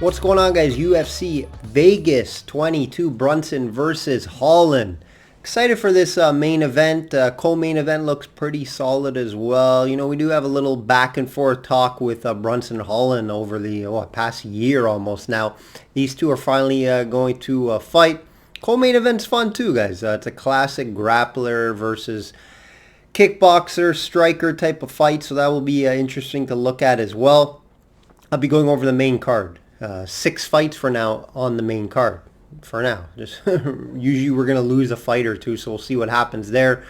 What's going on, guys? UFC Vegas 22, Brunson versus Holland. Excited for this main event. Co-main event looks pretty solid as well. You know, we do have a little back and forth talk with Brunson and Holland over the past year almost now. These two are finally going to fight. Co-main event's fun too, guys. It's a classic grappler versus kickboxer, striker type of fight, so that will be interesting to look at as well. I'll be going over the main card. 6 fights for now on the main card. For now, just usually we're gonna lose a fight or two, so we'll see what happens there.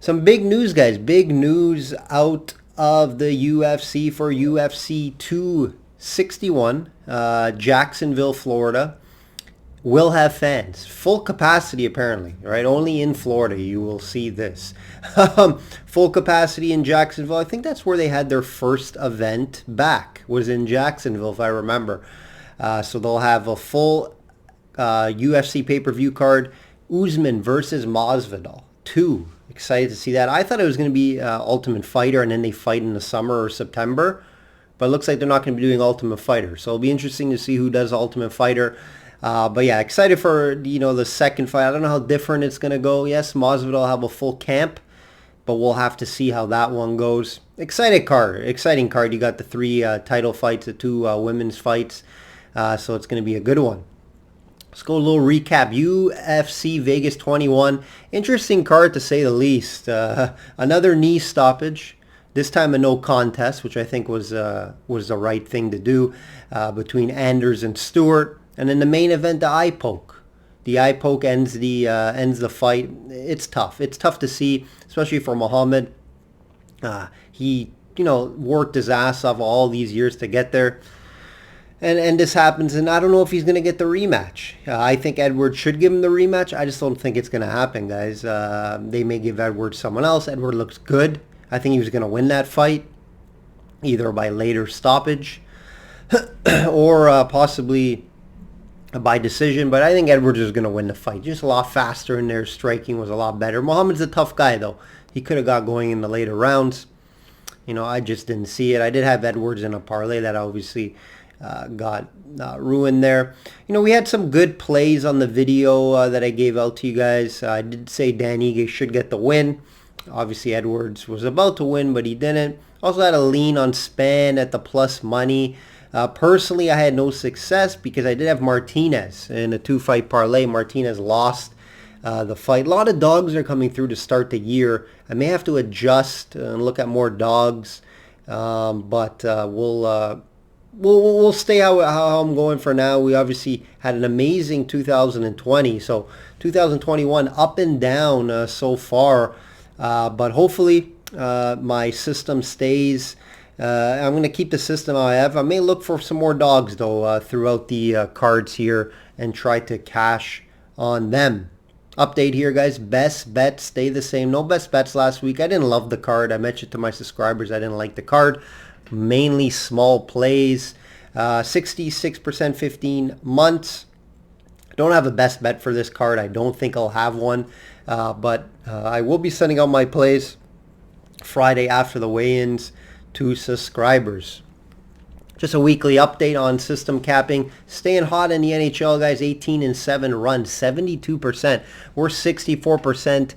Some big news, guys. Big news out of the UFC for UFC 261, Jacksonville, Florida. Will have fans, full capacity apparently, right? Only in Florida you will see this. Full capacity in Jacksonville. I think that's where they had their first event back, was in Jacksonville if I remember. So they'll have a full UFC pay-per-view card. Usman versus Masvidal 2. Excited to see that. I thought it was going to be Ultimate Fighter and then they fight in the summer or September. But it looks like they're not going to be doing Ultimate Fighter. So it'll be interesting to see who does Ultimate Fighter. But yeah, excited for, the second fight. I don't know how different it's going to go. Yes, Masvidal will have a full camp, but we'll have to see how that one goes. Exciting card. You got the 3 title fights, the 2 women's fights. So it's going to be a good one. Let's go a little recap. UFC Vegas 21. Interesting card to say the least. Another knee stoppage. This time a no contest, which I think was the right thing to do between Anders and Stewart. And in the main event, the eye poke. The eye poke ends the fight. It's tough. It's tough to see, especially for Muhammad. He worked his ass off all these years to get there. And this happens, and I don't know if he's going to get the rematch. I think Edwards should give him the rematch. I just don't think it's going to happen, guys. They may give Edwards someone else. Edwards looks good. I think he was going to win that fight, either by later stoppage or possibly by decision. But I think Edwards is going to win the fight. Just a lot faster in there. Striking was a lot better. Muhammad's a tough guy, though. He could have got going in the later rounds. I just didn't see it. I did have Edwards in a parlay that obviously got ruined there. We had some good plays on the video that I gave out to you guys. I did say Dan Ige should get the win. Obviously Edwards was about to win, but he didn't. Also had a lean on Span at the plus money. Personally, I had no success because I did have Martinez in a 2-fight parlay. Martinez lost the fight. A lot of dogs are coming through to start the year. I may have to adjust and look at more dogs, but we'll stay how I'm going for now. We obviously had an amazing 2020, so 2021 up and down so far, but hopefully my system stays. I'm going to keep the system I have. I may look for some more dogs though throughout the cards here and try to cash on them. Update here, guys. Best bets stay the same. No best bets last week. I didn't love the card. I mentioned to my subscribers I didn't like the card. Mainly small plays. 66% 15 months. Don't have a best bet for this card. I don't think I'll have one. But I will be sending out my plays Friday after the weigh-ins to subscribers. Just a weekly update on system capping. Staying hot in the NHL, guys. 18-7 run, 72%. We're 64%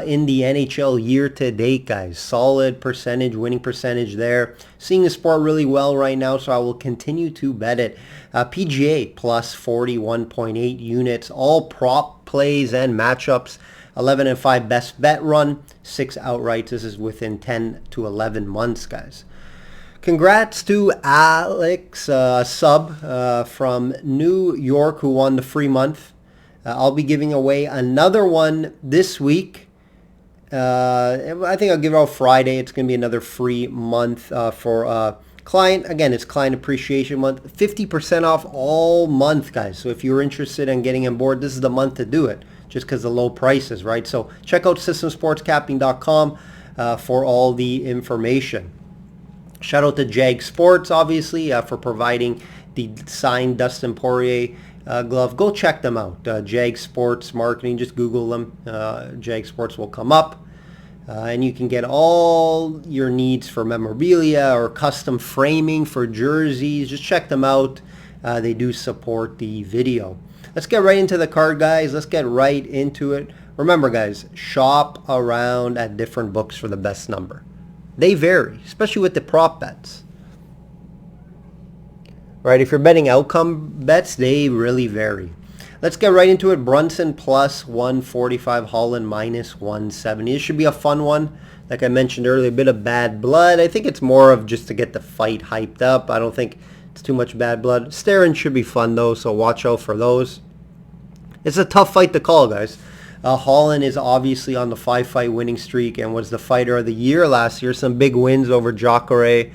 in the NHL year to date, guys. Solid percentage, winning percentage there. Seeing the sport really well right now, so I will continue to bet it. PGA plus 41.8 units. All prop plays and matchups. 11-5 best bet run. 6 outrights. This is within 10 to 11 months, guys. Congrats to Alex Sub from New York who won the free month. I'll be giving away another one this week. I think I'll give it out Friday. It's going to be another free month for client. Again, it's Client Appreciation Month. 50% off all month, guys. So if you're interested in getting on board, this is the month to do it just because of the low prices, right? So check out systemsportscapping.com for all the information. Shout out to Jag Sports, obviously, for providing the signed Dustin Poirier glove. Go check them out. Jag Sports Marketing. Just Google them. Jag Sports will come up. And you can get all your needs for memorabilia or custom framing for jerseys. Just check them out. they do support the video. Let's get right into the card, guys. Let's get right into it. Remember, guys, shop around at different books for the best number. They vary, especially with the prop bets. Right, if you're betting outcome bets, they really vary. Let's get right into it. Brunson plus 145, Holland minus 170. This should be a fun one. Like I mentioned earlier, a bit of bad blood. I think it's more of just to get the fight hyped up. I don't think it's too much bad blood. Staring should be fun, though, so watch out for those. It's a tough fight to call, guys. Holland is obviously on the 5-fight winning streak and was the fighter of the year last year. Some big wins over Jacare,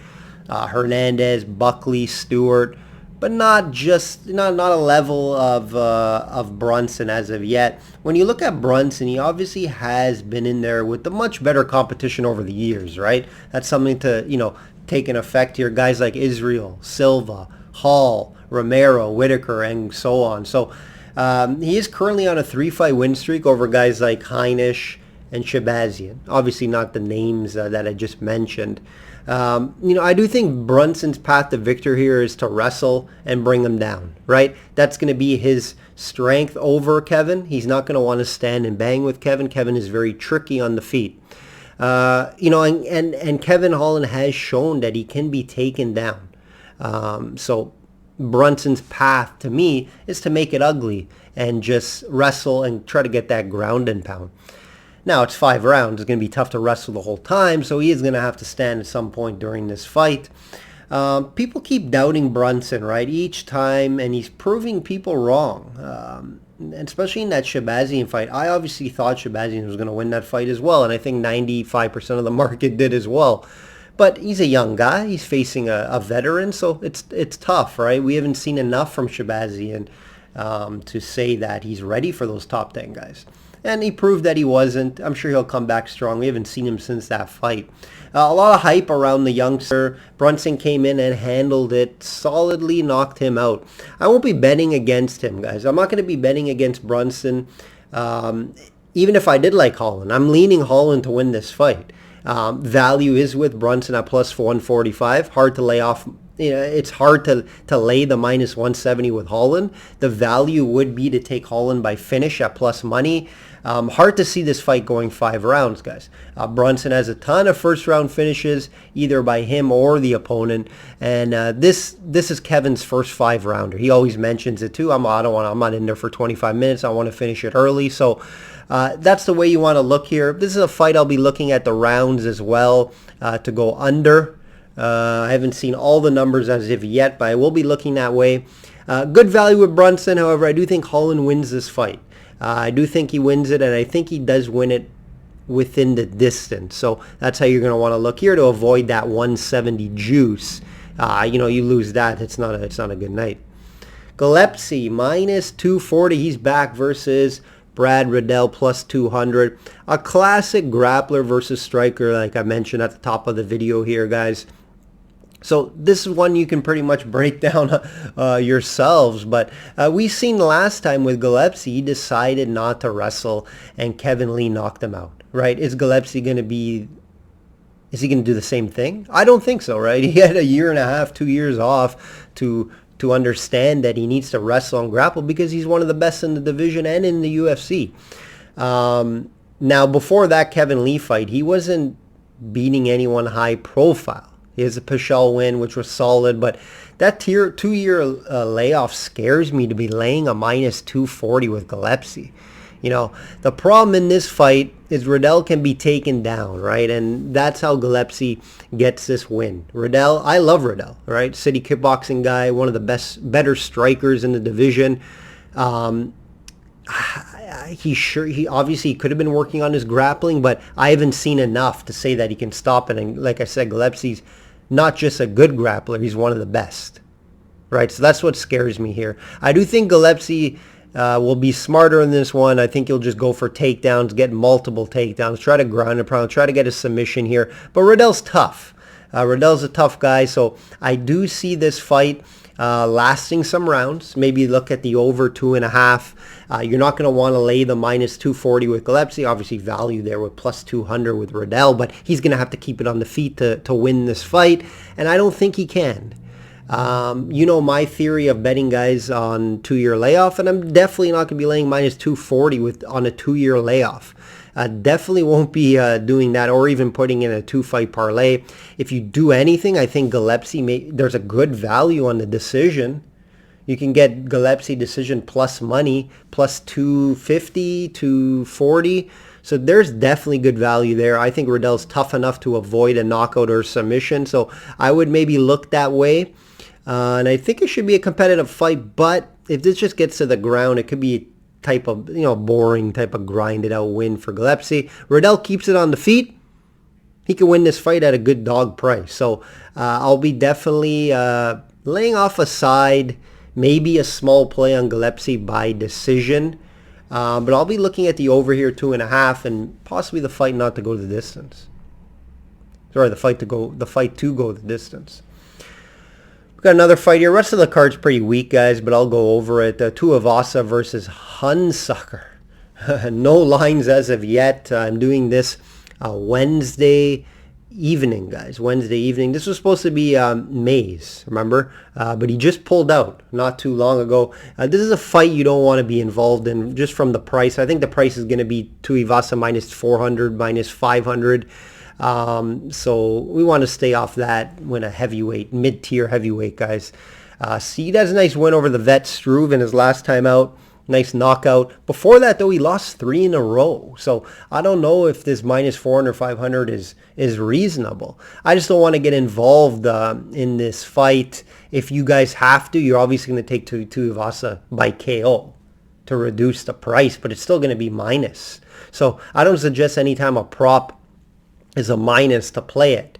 Hernandez, Buckley, Stewart, but not a level of Brunson as of yet. When you look at Brunson, he obviously has been in there with the much better competition over the years, right? That's something to take an effect here. Guys like Israel, Silva, Hall, Romero, Whitaker, and so on. So he is currently on a 3-fight win streak over guys like Heinisch and Shabazian. Obviously not the names that I just mentioned. I do think Brunson's path to victory here is to wrestle and bring him down, right? That's going to be his strength over Kevin. He's not going to want to stand and bang with Kevin. Kevin is very tricky on the feet. And Kevin Holland has shown that he can be taken down. So Brunson's path to me is to make it ugly and just wrestle and try to get that ground and pound. Now, it's 5 rounds. It's going to be tough to wrestle the whole time, so he is going to have to stand at some point during this fight. People keep doubting Brunson, right, each time, and he's proving people wrong, especially in that Shabazian fight. I obviously thought Shabazian was going to win that fight as well, and I think 95% of the market did as well. But he's a young guy. He's facing a veteran, so it's tough, right? We haven't seen enough from Shabazian to say that he's ready for those top 10 guys. And he proved that he wasn't. I'm sure he'll come back strong. We haven't seen him since that fight. A lot of hype around the youngster. Brunson came in and handled it solidly, knocked him out. I won't be betting against him, guys. I'm not going to be betting against Brunson, even if I did like Holland. I'm leaning Holland to win this fight. Value is with Brunson at plus 145. Hard to lay off. It's hard to lay the minus 170 with Holland. The value would be to take Holland by finish at plus money. Hard to see this fight going 5 rounds, guys. Brunson has a ton of first-round finishes, either by him or the opponent. And this is Kevin's first 5-rounder. He always mentions it too. I'm not in there for 25 minutes. I want to finish it early. So that's the way you want to look here. This is a fight I'll be looking at the rounds as well to go under. I haven't seen all the numbers as of yet, but I will be looking that way. Good value with Brunson. However, I do think Holland wins this fight. I do think he wins it, and I think he does win it within the distance. So that's how you're going to want to look here to avoid that 170 juice. You lose that, it's not a good night. Gillespie minus 240. He's back versus Brad Riddell plus 200. A classic grappler versus striker, like I mentioned at the top of the video here, guys. So this is one you can pretty much break down yourselves. But we've seen last time with Gillespie, he decided not to wrestle, and Kevin Lee knocked him out, right? Is he going to do the same thing? I don't think so, right? He had 1.5 years, 2 years off to understand that he needs to wrestle and grapple because he's one of the best in the division and in the UFC. Now, before that Kevin Lee fight, he wasn't beating anyone high profile. He has a Pichel win, which was solid, but that 2-year layoff scares me to be laying a minus 240 with Gillespie. The problem in this fight is Riddell can be taken down, right? And that's how Gillespie gets this win. Riddell, I love Riddell, right? City kickboxing guy, one of the better strikers in the division. He obviously could have been working on his grappling, but I haven't seen enough to say that he can stop it. And like I said, Gillespie's not just a good grappler, he's one of the best, right? So that's what scares me here. I do think Gillespie will be smarter in this one. I think he'll just go for takedowns, get multiple takedowns, try to ground and pound, try to get a submission here. But Riddell's tough. Riddell's a tough guy, so I do see this fight lasting some rounds. Maybe look at the over 2.5. You're not going to want to lay the minus 240 with Gillespie. Obviously value there with plus 200 with Riddell, but he's going to have to keep it on the feet to win this fight, and I don't think he can. You know my theory of betting guys on 2-year layoff, and I'm definitely not going to be laying minus 240 on a 2-year layoff. Definitely won't be doing that, or even putting in a 2-fight parlay. If you do anything, I think Gillespie, there's a good value on the decision. You can get Gillespie decision plus money, plus 250, 240. So there's definitely good value there. I think Riddell's tough enough to avoid a knockout or submission. So I would maybe look that way. And I think it should be a competitive fight. But if this just gets to the ground, it could be a type of, boring type of grinded out win for Gillespie. Riddell keeps it on the feet. He can win this fight at a good dog price. So I'll be definitely laying off a side. Maybe a small play on Gillespie by decision. But I'll be looking at the over here, 2.5, and possibly the fight not to go the distance. Sorry, the fight to go the distance. We've got another fight here. Rest of the card's pretty weak, guys, but I'll go over it. Tuivasa versus Hunsucker. No lines as of yet. I'm doing this Wednesday evening, guys. Wednesday evening. This was supposed to be Mays, remember? But he just pulled out not too long ago. This is a fight you don't want to be involved in just from the price. I think the price is going to be Tuivasa minus 400, minus 500. So we want to stay off that when a heavyweight, mid-tier heavyweight, guys. He does a nice win over the vet Struve in his last time out. Nice knockout. Before that, though, he lost 3 in a row. So I don't know if this minus 400, 500 is reasonable. I just don't want to get involved in this fight. If you guys have to, you're obviously going to take Tuivasa by KO to reduce the price, but it's still going to be minus. So I don't suggest anytime a prop is a minus to play it.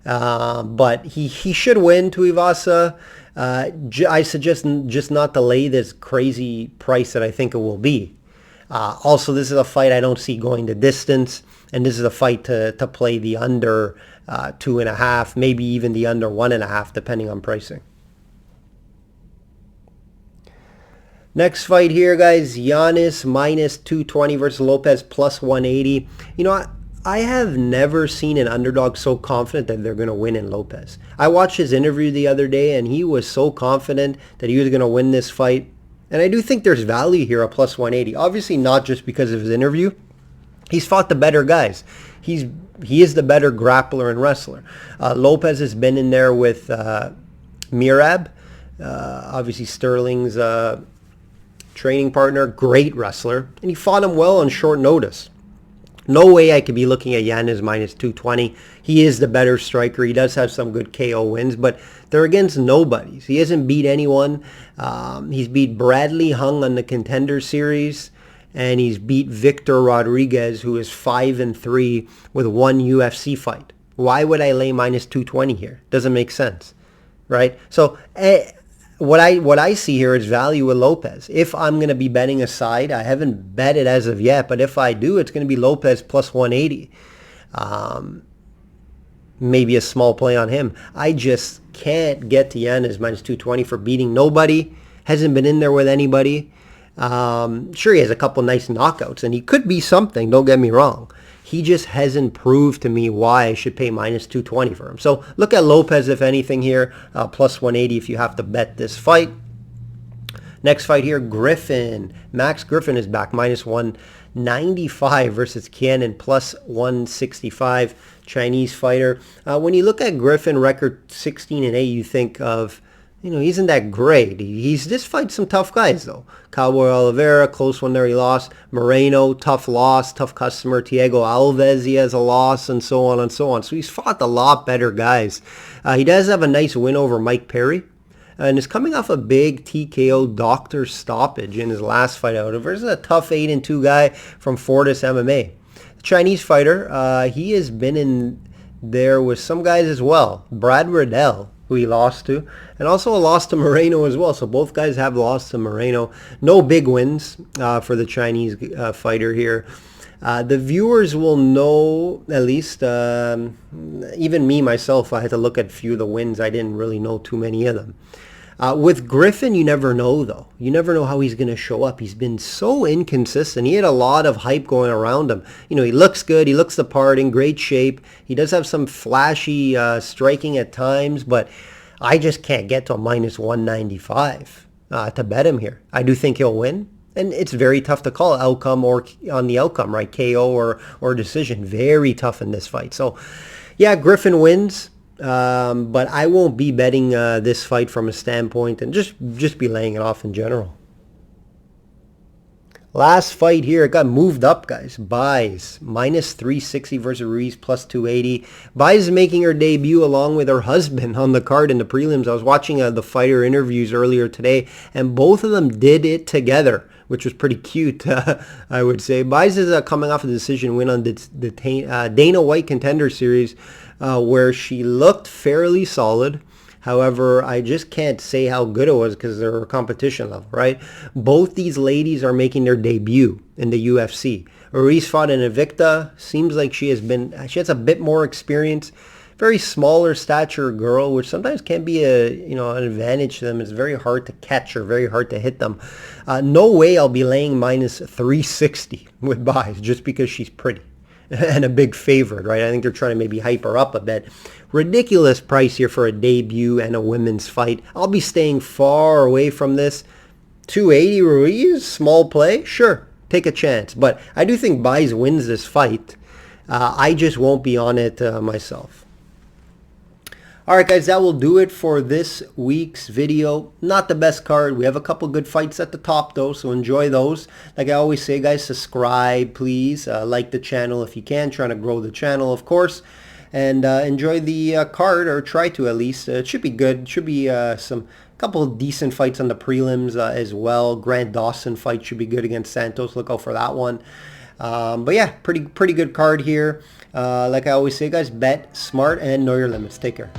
But he should win, Tuivasa. I suggest just not to lay this crazy price that I think it will be. Also, this is a fight I don't see going the distance, and this is a fight to play the under 2.5, maybe even the under 1.5, depending on pricing. Next fight here, guys, Giannis minus 220 versus Lopez plus 180. I have never seen an underdog so confident that they're going to win in Lopez. I watched his interview the other day, and he was so confident that he was going to win this fight. And I do think there's value here at plus 180. Obviously not just because of his interview. He's fought the better guys. He is the better grappler and wrestler. Lopez has been in there with Merab, obviously Sterling's training partner, great wrestler. And he fought him well on short notice. No way I could be looking at Giannis minus 220. He is the better striker. He does have some good KO wins, but they're against nobodies. He hasn't beat anyone. He's beat Bradley Hung on the Contender Series, and he's beat Victor Rodriguez, who is 5-3 with 1 UFC fight. Why would I lay minus 220 here? Doesn't make sense, right? So what I see here is value with Lopez. If I'm going to be betting a side, I haven't bet it as of yet, but if I do, it's going to be Lopez plus 180. Maybe a small play on him. I just can't get to Giannis minus 220 for beating nobody. Hasn't been in there with anybody. Sure, he has a couple nice knockouts, and he could be something, don't get me wrong. He just hasn't proved to me why I should pay minus 220 for him. So look at Lopez, if anything, here. Plus 180 if you have to bet this fight. Next fight here, Griffin. Max Griffin is back, minus 195 versus Kianan, plus 165. Chinese fighter. When you look at Griffin, record 16-8, you think of, he isn't that great. He's just fight some tough guys, though. Cowboy Oliveira, close one there, he lost. Moreno, tough loss, tough customer. Thiago Alves, he has a loss, and so on and so on. So he's fought a lot better guys. He does have a nice win over Mike Perry, and is coming off a big TKO doctor stoppage in his last fight out. Versus a tough 8-2 guy from Fortis MMA. The Chinese fighter, he has been in there with some guys as well. Brad Riddell, who he lost to, and also a loss to Moreno as well. So both guys have lost to Moreno. No big wins for the Chinese fighter here. The viewers will know, at least, even me, myself, I had to look at a few of the wins. I didn't really know too many of them. With Griffin, you never know, though. You never know how he's going to show up. He's been so inconsistent. He had a lot of hype going around him. He looks good. He looks the part, in great shape. He does have some flashy striking at times, but I just can't get to a minus 195 to bet him here. I do think he'll win. And it's very tough to call outcome or on the outcome, right? KO or decision. Very tough in this fight. So, yeah, Griffin wins. But I won't be betting this fight from a standpoint and just be laying it off in general. Last fight here, it got moved up, guys. Buys, minus 360 versus Ruiz, plus 280. Buys is making her debut along with her husband on the card in the prelims. I was watching the fighter interviews earlier today, and both of them did it together, which was pretty cute, I would say. Buys is coming off a decision win on the Dana White Contender Series, where she looked fairly solid. However, I just can't say how good it was because they're competition level, right? Both these ladies are making their debut in the UFC. Ruiz fought in Invicta. Seems like she has a bit more experience. Very smaller stature girl, which sometimes can be an advantage to them. It's very hard to catch or very hard to hit them. No way I'll be laying minus 360 with buys just because she's pretty and a big favorite, right? I think they're trying to maybe hype her up a bit. Ridiculous price here for a debut and a women's fight. I'll be staying far away from this. 280 Ruiz, small play, sure, take a chance. But I do think Buys wins this fight. I just won't be on it myself. All right, guys, that will do it for this week's video. Not the best card. We have a couple good fights at the top, though, so enjoy those. Like I always say, guys, subscribe, please. Like the channel if you can. Trying to grow the channel, of course. And enjoy the card, or try to at least. It should be good. It should be some couple of decent fights on the prelims as well. Grant Dawson fight should be good against Santos. Look out for that one. But yeah, pretty good card here. Like I always say, guys, bet smart and know your limits. Take care.